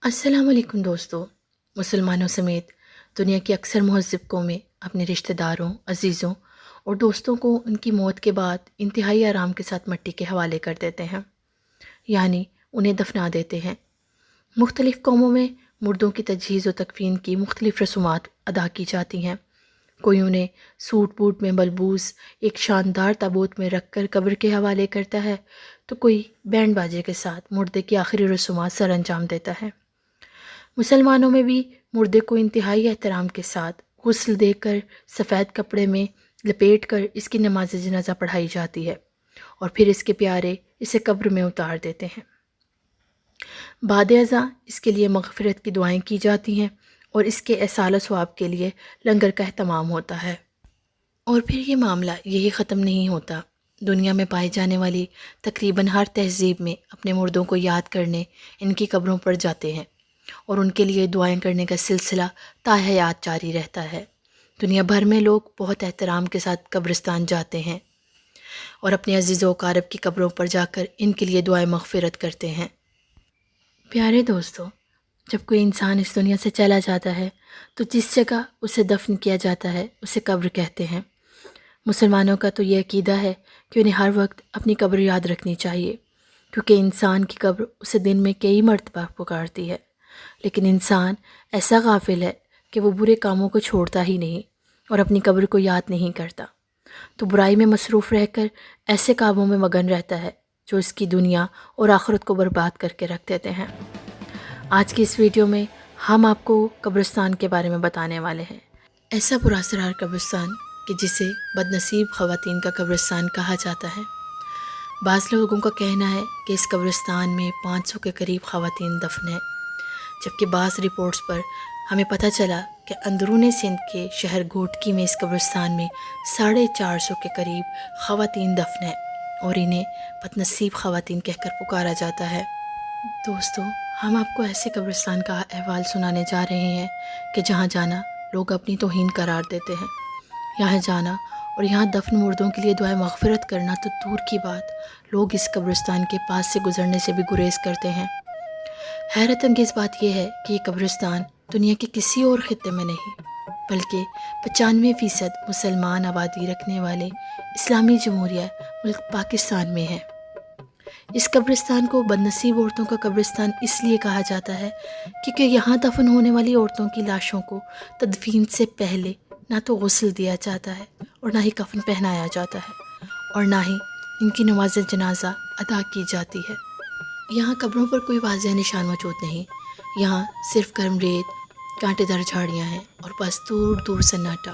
السلام علیکم دوستو، مسلمانوں سمیت دنیا کی اکثر مہذب قومیں اپنے رشتہ داروں، عزیزوں اور دوستوں کو ان کی موت کے بعد انتہائی آرام کے ساتھ مٹی کے حوالے کر دیتے ہیں، یعنی انہیں دفنا دیتے ہیں۔ مختلف قوموں میں مردوں کی تجہیز و تکفین کی مختلف رسومات ادا کی جاتی ہیں۔ کوئی انہیں سوٹ بوٹ میں ملبوس ایک شاندار تابوت میں رکھ کر قبر کے حوالے کرتا ہے، تو کوئی بینڈ باجے کے ساتھ مردے کی آخری رسومات سر انجام دیتا ہے۔ مسلمانوں میں بھی مردے کو انتہائی احترام کے ساتھ غسل دے کر سفید کپڑے میں لپیٹ کر اس کی نماز جنازہ پڑھائی جاتی ہے اور پھر اس کے پیارے اسے قبر میں اتار دیتے ہیں۔ بعد ازاں اس کے لیے مغفرت کی دعائیں کی جاتی ہیں اور اس کے احصال و ثواب کے لیے لنگر کا اہتمام ہوتا ہے۔ اور پھر یہ معاملہ یہی ختم نہیں ہوتا۔ دنیا میں پائی جانے والی تقریباً ہر تہذیب میں اپنے مردوں کو یاد کرنے ان کی قبروں پر جاتے ہیں اور ان کے لیے دعائیں کرنے کا سلسلہ تا حیات جاری رہتا ہے۔ دنیا بھر میں لوگ بہت احترام کے ساتھ قبرستان جاتے ہیں اور اپنے عزیز و اقارب کی قبروں پر جا کر ان کے لیے دعائیں مغفرت کرتے ہیں۔ پیارے دوستو، جب کوئی انسان اس دنیا سے چلا جاتا ہے تو جس جگہ اسے دفن کیا جاتا ہے اسے قبر کہتے ہیں۔ مسلمانوں کا تو یہ عقیدہ ہے کہ انہیں ہر وقت اپنی قبر یاد رکھنی چاہیے، کیونکہ انسان کی قبر اسے دن میں کئی مرتبہ پکارتی ہے، لیکن انسان ایسا غافل ہے کہ وہ برے کاموں کو چھوڑتا ہی نہیں اور اپنی قبر کو یاد نہیں کرتا، تو برائی میں مصروف رہ کر ایسے کاموں میں مگن رہتا ہے جو اس کی دنیا اور آخرت کو برباد کر کے رکھ دیتے ہیں۔ آج کی اس ویڈیو میں ہم آپ کو قبرستان کے بارے میں بتانے والے ہیں، ایسا پراسرار قبرستان کہ جسے بد نصیب خواتین کا قبرستان کہا جاتا ہے۔ بعض لوگوں کا کہنا ہے کہ اس قبرستان میں 500 کے قریب خواتین دفن ہیں، جبکہ بعض رپورٹس پر ہمیں پتہ چلا کہ اندرون سندھ کے شہر گھوٹکی میں اس قبرستان میں 450 کے قریب خواتین دفن ہیں اور انہیں بد نصیب خواتین کہہ کر پکارا جاتا ہے۔ دوستو، ہم آپ کو ایسے قبرستان کا احوال سنانے جا رہے ہیں کہ جہاں جانا لوگ اپنی توہین قرار دیتے ہیں۔ یہاں جانا اور یہاں دفن مردوں کے لیے دعائیں مغفرت کرنا تو دور کی بات، لوگ اس قبرستان کے پاس سے گزرنے سے بھی گریز کرتے ہیں۔ حیرت انگیز بات یہ ہے کہ یہ قبرستان دنیا کے کسی اور خطے میں نہیں، بلکہ 95% مسلمان آبادی رکھنے والے اسلامی جمہوریہ ملک پاکستان میں ہے۔ اس قبرستان کو بد نصیب عورتوں کا قبرستان اس لیے کہا جاتا ہے کیونکہ یہاں دفن ہونے والی عورتوں کی لاشوں کو تدفین سے پہلے نہ تو غسل دیا جاتا ہے اور نہ ہی کفن پہنایا جاتا ہے اور نہ ہی ان کی نماز جنازہ ادا کی جاتی ہے۔ یہاں قبروں پر کوئی واضح نشان موجود نہیں، یہاں صرف گرم ریت، کانٹے دار جھاڑیاں ہیں اور بس دور دور سناٹا۔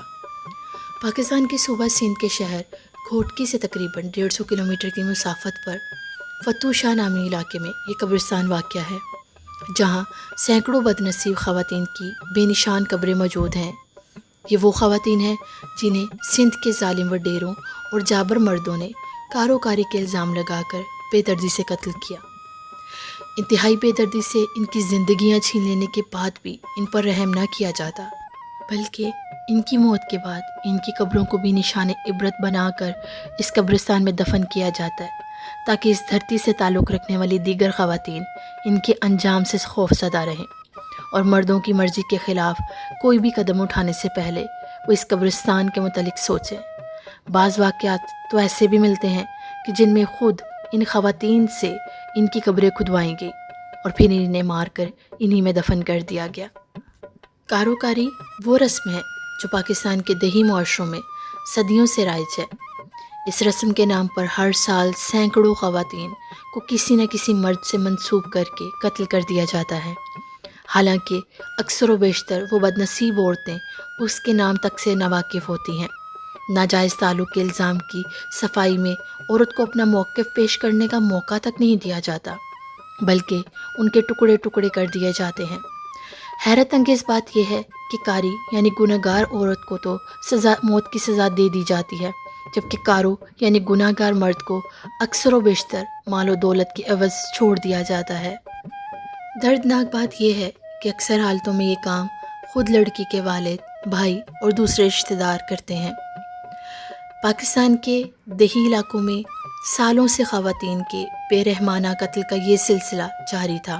پاکستان کے صوبہ سندھ کے شہر گھوٹکی سے تقریباً 150 کلومیٹر کی مسافت پر فتو شاہ نامی علاقے میں یہ قبرستان واقع ہے، جہاں سینکڑوں بد نصیب خواتین کی بے نشان قبریں موجود ہیں۔ یہ وہ خواتین ہیں جنہیں سندھ کے ظالم وڈیروں اور جابر مردوں نے کاروکاری کے الزام لگا کر بے دردی سے قتل کیا۔ انتہائی بے دردی سے ان کی زندگیاں چھین لینے کے بعد بھی ان پر رحم نہ کیا جاتا، بلکہ ان کی موت کے بعد ان کی قبروں کو بھی نشان عبرت بنا کر اس قبرستان میں دفن کیا جاتا ہے، تاکہ اس دھرتی سے تعلق رکھنے والی دیگر خواتین ان کے انجام سے خوف زدہ رہیں اور مردوں کی مرضی کے خلاف کوئی بھی قدم اٹھانے سے پہلے وہ اس قبرستان کے متعلق سوچیں۔ بعض واقعات تو ایسے بھی ملتے ہیں کہ جن میں خود ان خواتین سے ان کی قبریں کھدوائی گئی اور پھر انہیں مار کر انہی میں دفن کر دیا گیا۔ کاروکاری وہ رسم ہے جو پاکستان کے دیہی معاشروں میں صدیوں سے رائج ہے۔ اس رسم کے نام پر ہر سال سینکڑوں خواتین کو کسی نہ کسی مرد سے منسوب کر کے قتل کر دیا جاتا ہے، حالانکہ اکثر و بیشتر وہ بد نصیب عورتیں اس کے نام تک سے ناواقف ہوتی ہیں۔ ناجائز تعلق کے الزام کی صفائی میں عورت کو اپنا موقف پیش کرنے کا موقع تک نہیں دیا جاتا، بلکہ ان کے ٹکڑے ٹکڑے کر دیے جاتے ہیں۔ حیرت انگیز بات یہ ہے کہ کاری یعنی گناہگار عورت کو تو موت کی سزا دے دی جاتی ہے، جبکہ کارو یعنی گناہگار مرد کو اکثر و بیشتر مال و دولت کے عوض چھوڑ دیا جاتا ہے۔ دردناک بات یہ ہے کہ اکثر حالتوں میں یہ کام خود لڑکی کے والد، بھائی اور دوسرے رشتہ دار کرتے ہیں۔ پاکستان کے دیہی علاقوں میں سالوں سے خواتین کے بے رحمانہ قتل کا یہ سلسلہ جاری تھا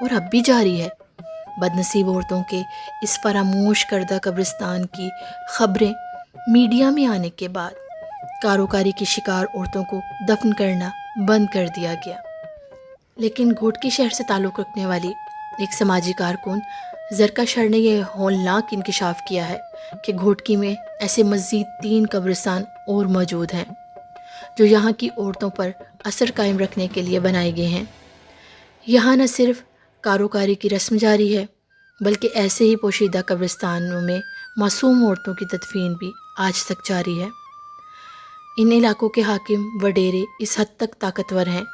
اور اب بھی جاری ہے۔ بدنصیب عورتوں کے اس فراموش کردہ قبرستان کی خبریں میڈیا میں آنے کے بعد کاروکاری کی شکار عورتوں کو دفن کرنا بند کر دیا گیا۔ لیکن گھوٹکی شہر سے تعلق رکھنے والی ایک سماجی کارکن زرکا شر نے یہ ہولناک انکشاف کیا ہے کہ گھوٹکی میں ایسے مزید 3 قبرستان اور موجود ہیں جو یہاں کی عورتوں پر اثر قائم رکھنے کے لیے بنائے گئے ہیں۔ یہاں نہ صرف کاروکاری کی رسم جاری ہے بلکہ ایسے ہی پوشیدہ قبرستانوں میں معصوم عورتوں کی تدفین بھی آج تک جاری ہے۔ ان علاقوں کے حاکم وڈیرے اس حد تک طاقتور ہیں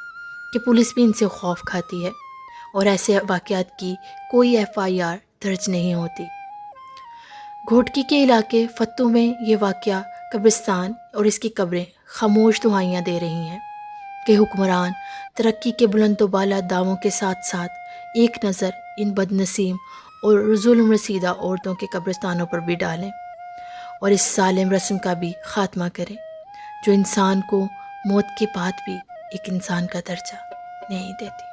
کہ پولیس بھی ان سے خوف کھاتی ہے اور ایسے واقعات کی کوئی FIR درج نہیں ہوتی۔ گھوٹکی کے علاقے فتو میں یہ واقعہ قبرستان اور اس کی قبریں خاموش دہائیاں دے رہی ہیں کہ حکمران ترقی کے بلند و بالا دعووں کے ساتھ ساتھ ایک نظر ان بدنسیم اور ظلم رسیدہ عورتوں کے قبرستانوں پر بھی ڈالیں اور اس ظالم رسم کا بھی خاتمہ کریں جو انسان کو موت کے بعد بھی ایک انسان کا درجہ نہیں دیتی۔